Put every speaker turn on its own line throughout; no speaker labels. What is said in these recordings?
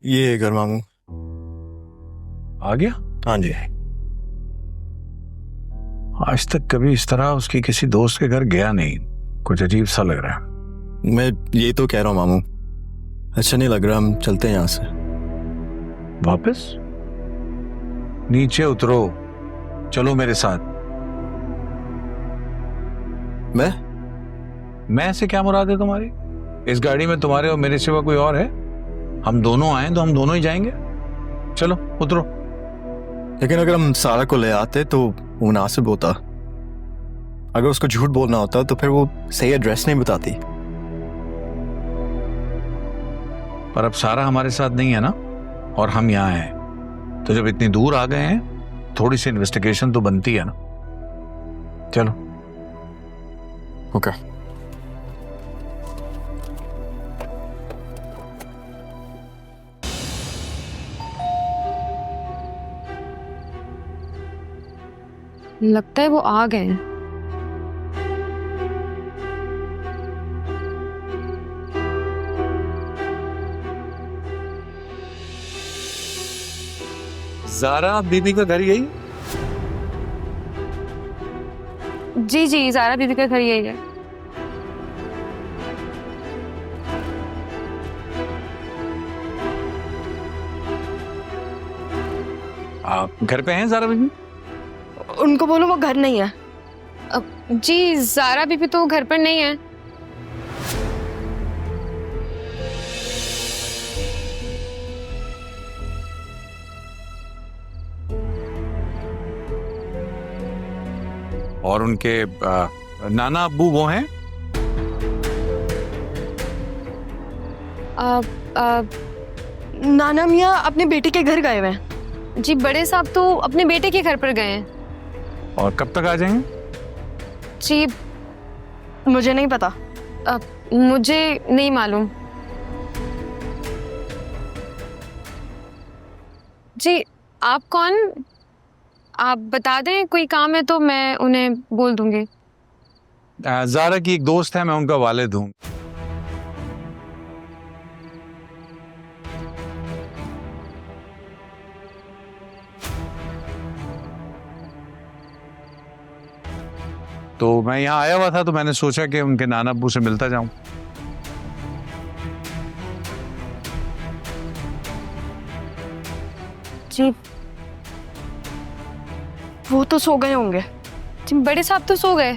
ये घर मांगू।
आ गया?
हाँ जी।
आज तक कभी इस तरह उसकी किसी दोस्त के घर गया नहीं, कुछ अजीब सा लग रहा है।
मैं ये तो कह रहा हूँ मामू, अच्छा नहीं लग रहा, हम चलते हैं यहाँ से।
वापस? नीचे उतरो, चलो मेरे साथ। मैं से क्या मुराद है तुम्हारी? इस गाड़ी में तुम्हारे और मेरे सिवा कोई और है? हम दोनों आए तो हम दोनों ही जाएंगे। चलो उतरो।
लेकिन अगर हम सारा को ले आते तो मुनासिब होता। अगर उसको झूठ बोलना होता तो फिर वो सही एड्रेस नहीं बताती।
पर अब सारा हमारे साथ नहीं है ना, और हम यहाँ हैं, तो जब इतनी दूर आ गए हैं थोड़ी सी इन्वेस्टिगेशन तो बनती है ना। चलो।
ओके।
लगता है वो आ गए हैं।
ज़ारा बीबी का घर यही?
जी जी, ज़ारा बीबी का घर यही है।
आप घर पे हैं ज़ारा बीबी?
उनको बोलो वो घर नहीं है।
जी, ज़ारा बीबी तो घर पर नहीं है।
और उनके नाना अब्बू वो हैं?
नाना मियाँ अपने बेटे के घर गए हुए हैं।
जी, बड़े साहब तो अपने बेटे के घर पर गए हैं।
और कब तक आ जाएंगे?
जी,
मुझे नहीं पता।
मुझे नहीं मालूम। जी, आप कौन? आप बता दें, कोई काम है तो मैं उन्हें बोल दूंगी।
ज़ारा की एक दोस्त है, मैं उनका वालिद हूँ। तो मैं यहाँ आया हुआ था तो मैंने सोचा कि उनके नाना अब्बू से मिलता जाऊं।
जी,
वो तो सो गए होंगे।
जी, बड़े साहब तो सो गए।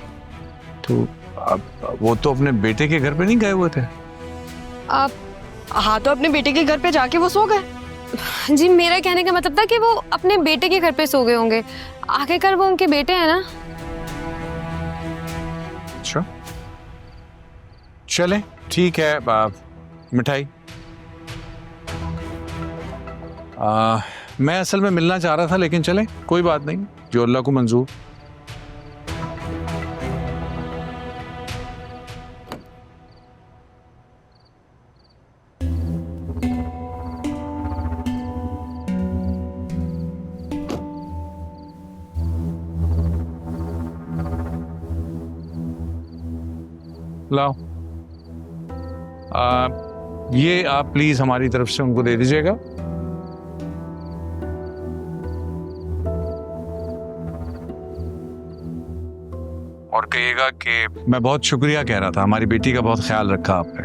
तो अब वो तो अपने बेटे के घर पे नहीं गए हुए थे?
आप
हाँ, तो अपने बेटे के घर पे जाके वो सो गए।
जी, मेरा कहने का मतलब था कि वो अपने बेटे के घर पे सो गए होंगे। आखिरकार वो उनके बेटे हैं ना।
अच्छा, चले ठीक है। मिठाई मैं असल में मिलना चाह रहा था, लेकिन चले कोई बात नहीं, जो अल्लाह को मंजूर। लाओ, ये आप प्लीज हमारी तरफ से उनको दे दीजिएगा। और कहिएगा कि मैं बहुत शुक्रिया कह रहा था, हमारी बेटी का बहुत ख्याल रखा आपने।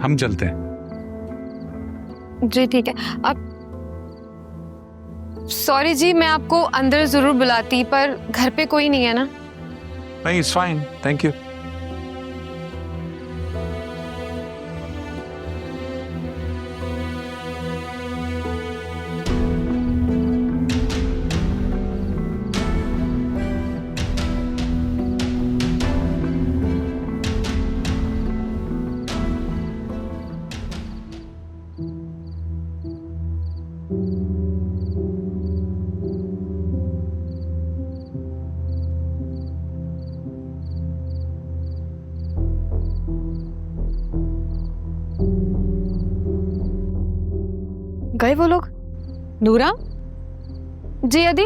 हम चलते हैं।
जी ठीक है। अब सॉरी जी, मैं आपको अंदर जरूर बुलाती, पर घर पे कोई नहीं है ना।
नहीं, इट्स फाइन, थैंक यू।
गए वो लोग?
नूरा जी, अदी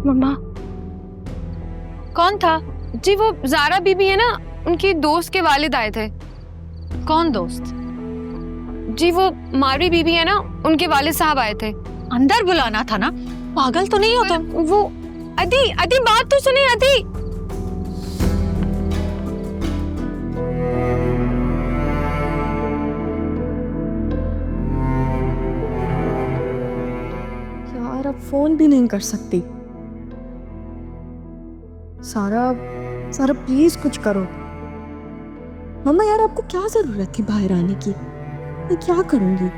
मम्मा,
कौन था?
जी वो जारा बीबी है ना, उनकी दोस्त के वालिद आए थे।
कौन दोस्त?
जी वो मारी बीबी है ना, उनके वालिद साहब आए थे।
अंदर बुलाना था ना, पागल तो नहीं हो तुम?
वो अदी अदी बात तो सुने अदी।
यार अब फोन भी नहीं कर सकती। सारा सारा प्लीज कुछ करो। मम्मा यार आपको क्या जरूरत थी बाहर आने की? मैं क्या करूंगी?